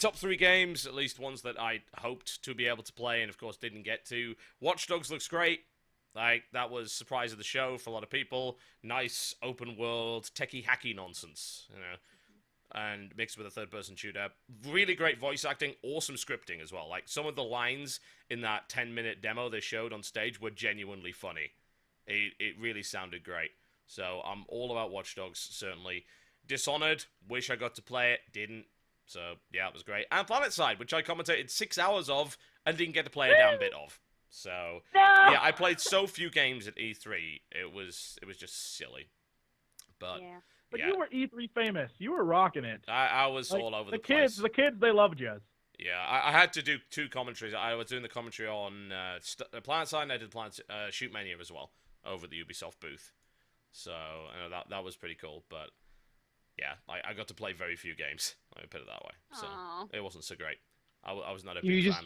top 3 games, at least ones that I hoped to be able to play and, of course, didn't get to. Watch Dogs looks great. Like, that was surprise of the show for a lot of people. Nice, open world, techie hacky nonsense, you know, and mixed with a third-person shooter. Really great voice acting, awesome scripting as well. Like, some of the lines in that 10-minute demo they showed on stage were genuinely funny. It really sounded great. So I'm all about Watch Dogs, certainly. Dishonored, wish I got to play it, didn't. So, yeah, it was great. And PlanetSide, which I commentated 6 hours of and didn't get to play a damn bit of. So, yeah, I played so few games at E3, it was just silly. But, Yeah. But yeah, you were E3 famous. You were rocking it. I was Like, all over the the place. kids, they loved you. Yeah, I had to do 2 commentaries. I was doing the commentary on PlanetSide, and I did Shoot Mania as well, over the Ubisoft booth. So, that was pretty cool, but yeah, I got to play very few games, let me put it that way. So, Aw. it wasn't so great. I was not a big fan.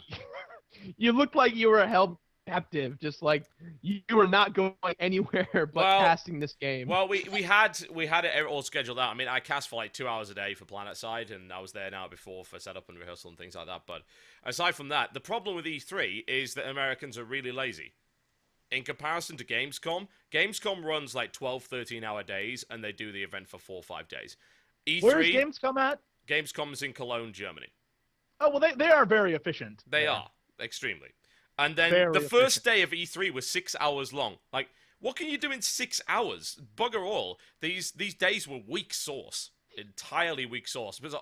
You looked like you were held captive, just like you were not going anywhere but casting this game. Well, we had it all scheduled out. I mean, I cast for like 2 hours a day for PlanetSide, and I was there now before for setup and rehearsal and things like that. But aside from that, the problem with E3 is that Americans are really lazy. In comparison to Gamescom, Gamescom runs like 12, 13-hour days, and they do the event for 4 or 5 days. E3, Where is Gamescom at? Gamescom's in Cologne, Germany. Oh, well, they are very efficient. They are, extremely. And then Very the first day of E3 was 6 hours long. Like, what can you do in 6 hours? Bugger all. These days were weak sauce. Entirely weak sauce. Because,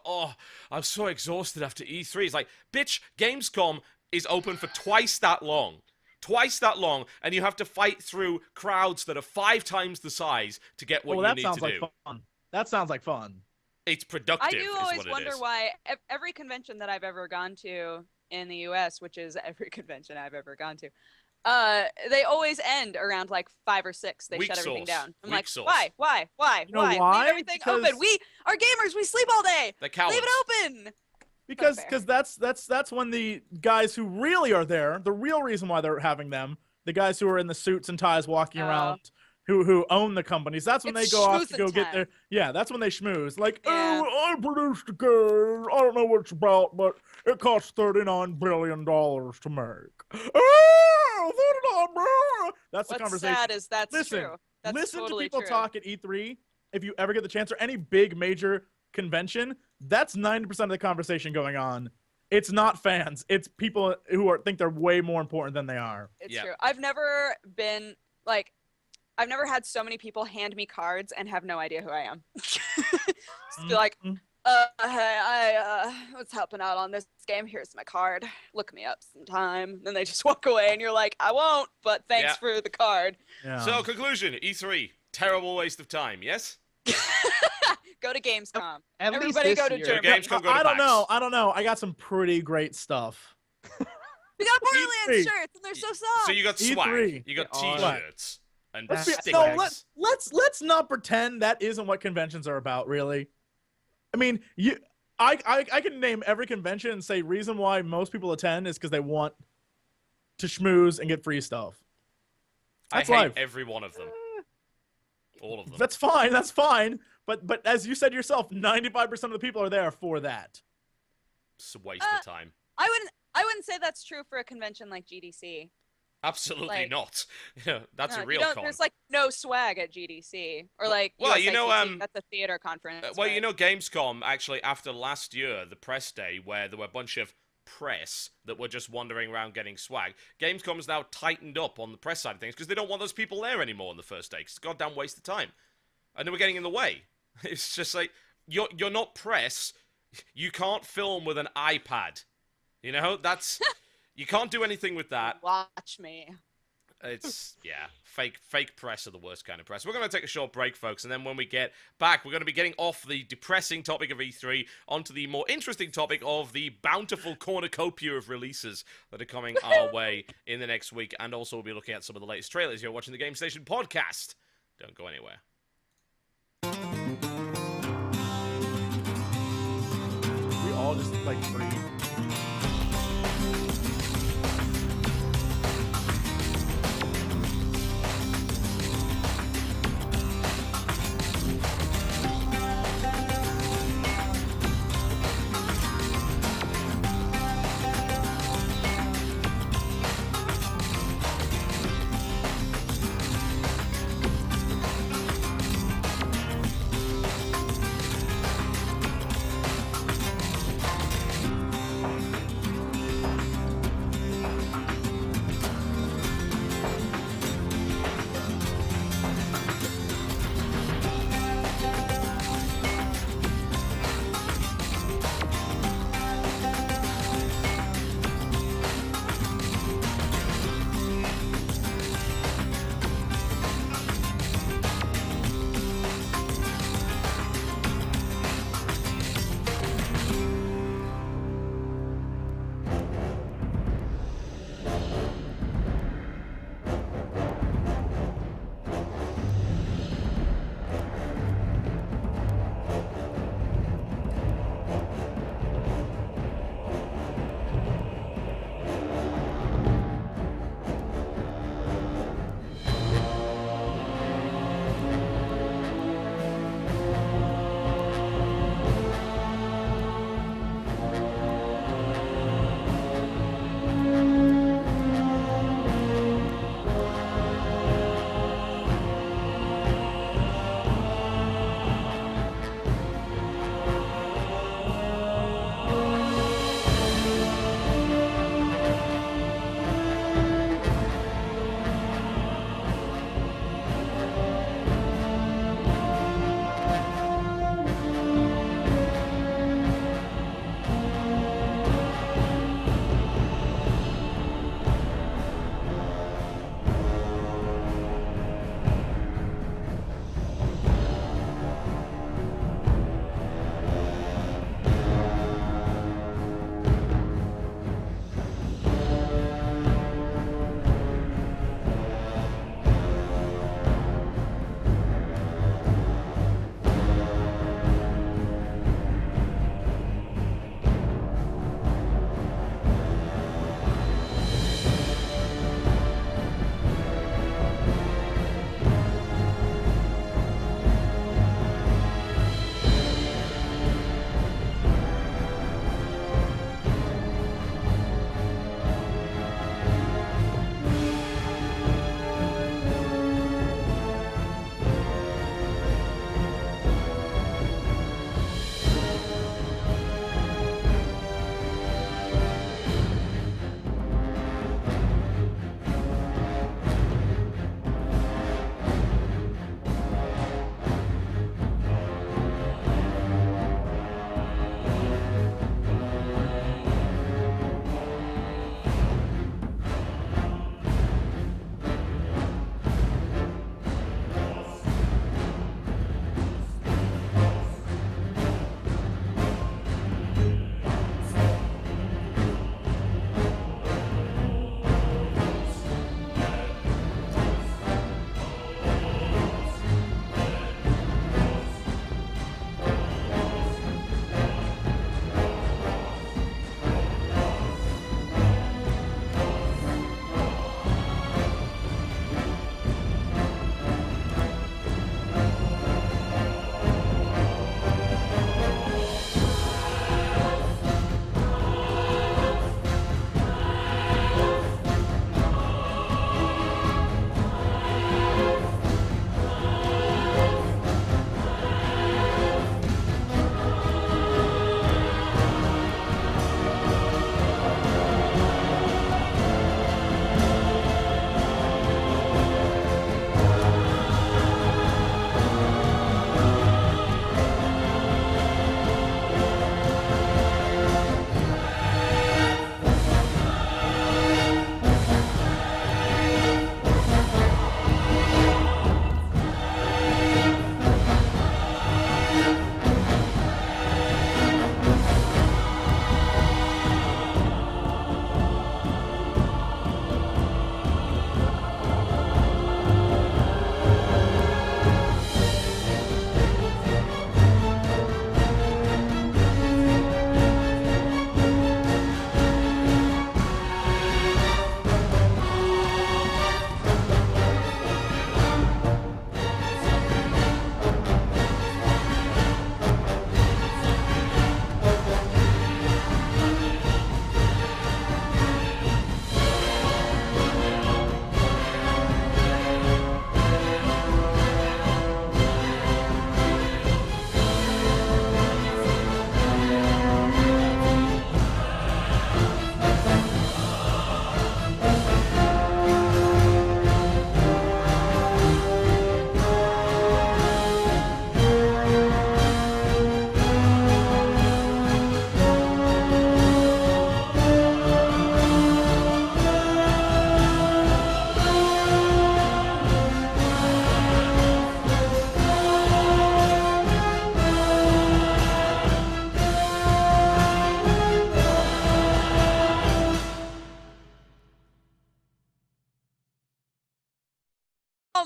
I'm so exhausted after E3. It's like, bitch, Gamescom is open for twice that long. Twice that long, and you have to fight through crowds that are 5 times the size to get what you need to do. That sounds like fun. That sounds like fun. It's productive. I do always wonder why every convention that I've ever gone to in the U.S., which is every convention I've ever gone to, they always end around like 5 or 6. They shut everything down. I'm like, why? You know why? Leave everything open. We are gamers. We sleep all day. The cowards. Leave it open. Because that's when the guys who really are there, the real reason why they're having them, the guys who are in the suits and ties walking around, who own the companies, that's when they go off to go get their, that's when they schmooze. Like, I produced a game, I don't know what it's about, but it cost $39 billion to make. Oh, $39 billion. That's the conversation. What's sad is that's true. That's listen totally to people true. talk at E3 if you ever get the chance, or any big major convention. That's 90% of the conversation going on. It's not fans. It's people who think they're way more important than they are. It's true. I've never had so many people hand me cards and have no idea who I am. Just be like, hey, I was helping out on this game. Here's my card. Look me up sometime. Then they just walk away, and you're like, I won't, but thanks for the card. Yeah. So, conclusion, E3, terrible waste of time, yes? Go to Gamescom. Everybody go to year. Germany. Gamescom, go to I don't PAX. know. I got some pretty great stuff. We got Borderlands shirts, and they're so soft. So you got swag. E3. You got Oh, T-shirts. And stickers. No, let's not pretend that isn't what conventions are about, really. I mean, I can name every convention and say reason why most people attend is because they want to schmooze and get free stuff. That's I hate life. every one of them. All of them. That's fine. But as you said yourself, 95% of the people are there for that. It's a waste of time. I wouldn't say that's true for a convention like GDC. Absolutely not. Yeah, that's a real con. There's like no swag at GDC or like USITC, that's a theater conference. Gamescom actually after last year, the press day where there were a bunch of press that were just wandering around getting swag. Gamescom's now tightened up on the press side of things because they don't want those people there anymore on the first day. It's a goddamn waste of time, and they were getting in the way. It's just like you're not press. You can't film with an iPad. You know that's. You can't do anything with that. Watch me. It's, fake press are the worst kind of press. We're going to take a short break, folks, and then when we get back, we're going to be getting off the depressing topic of E3 onto the more interesting topic of the bountiful cornucopia of releases that are coming our way in the next week, and also we'll be looking at some of the latest trailers. You're watching the Game Station podcast. Don't go anywhere. We all just, breathe.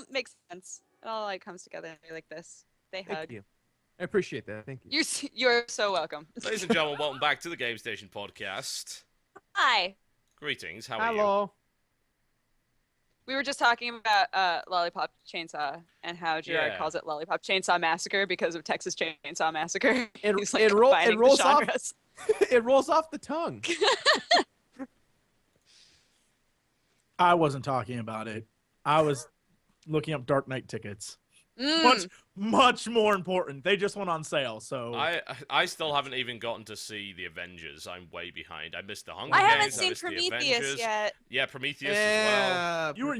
makes sense. It all like comes together like this. They hug. Thank you. I appreciate that. Thank you. You're so welcome. Ladies and gentlemen, welcome back to the Game Station podcast. Hi. Greetings, how are you? Hello. We were just talking about Lollipop Chainsaw and how Gerard Yeah. calls it Lollipop Chainsaw Massacre because of Texas Chainsaw Massacre. He's like it combining rolls the off. genres. It rolls off the tongue. I wasn't talking about it. I was looking up Dark Knight tickets. Mm. Much more important. They just went on sale, so I still haven't even gotten to see the Avengers. I'm way behind. I missed the Hunger I Games. haven't seen missed the Prometheus Avengers. yet. Yeah, Prometheus as well.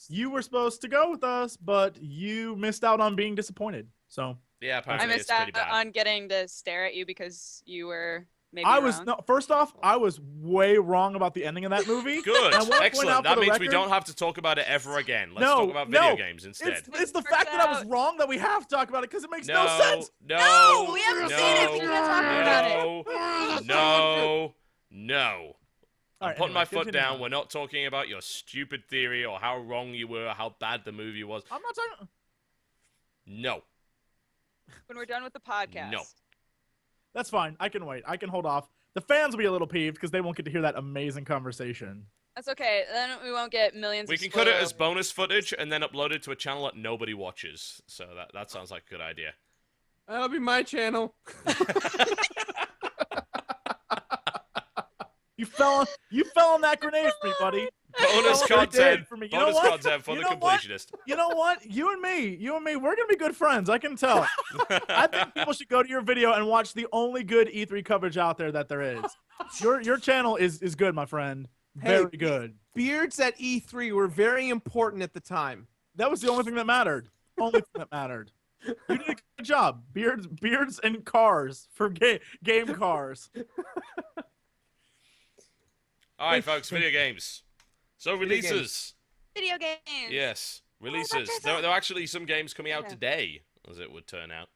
you were supposed to go with us, but you missed out on being disappointed. So Yeah, I apparently missed it's pretty out bad. on getting to stare at you because you were maybe I was wrong. no. First off, I was way wrong about the ending of that movie. Good, I wanna point excellent. out for That the means we record- don't have to talk about it ever again. Let's No, talk about video no. games instead. It's the fact that I was wrong that we have to talk about it because it makes no sense. No, we haven't no, seen it. We can't talk about it. No. I'm All right, putting my anyway, foot continue down. on. We're not talking about your stupid theory or how wrong you were, or how bad the movie was. I'm not talking. No. When we're done with the podcast. No. That's fine. I can wait. I can hold off. The fans will be a little peeved because they won't get to hear that amazing conversation. That's okay. Then we won't get millions. We of can cut it spoiler as bonus footage and then upload it to a channel that nobody watches. So that sounds like a good idea. That'll be my channel. You fell on that grenade for me, buddy. Bonus You fell on that content grenade for me. You know bonus what? content for You the know what? completionist. You know what? You and me, we're gonna be good friends. I can tell. I think people should go to your video and watch the only good E3 coverage out there that there is. Your channel is good, my friend. Very Hey. good. Beards at E3 were very important at the time. That was the only thing that mattered. Only thing that mattered. You did a good job. Beards and cars for game cars. All right, folks, video games. So Video games. releases. video games. Yes, releases. that's There are actually some games coming out Yeah. today, as it would turn out.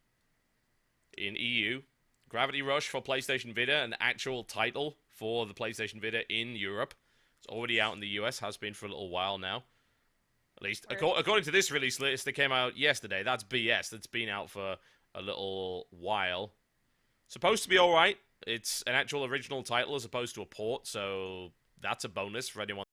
In EU, Gravity Rush for PlayStation Vita, an actual title for the PlayStation Vita in Europe. It's already out in the US, has been for a little while now. At least, according to this release list that came out yesterday, that's BS. That's been out for a little while. Supposed to be alright. It's an actual original title as opposed to a port, so that's a bonus for anyone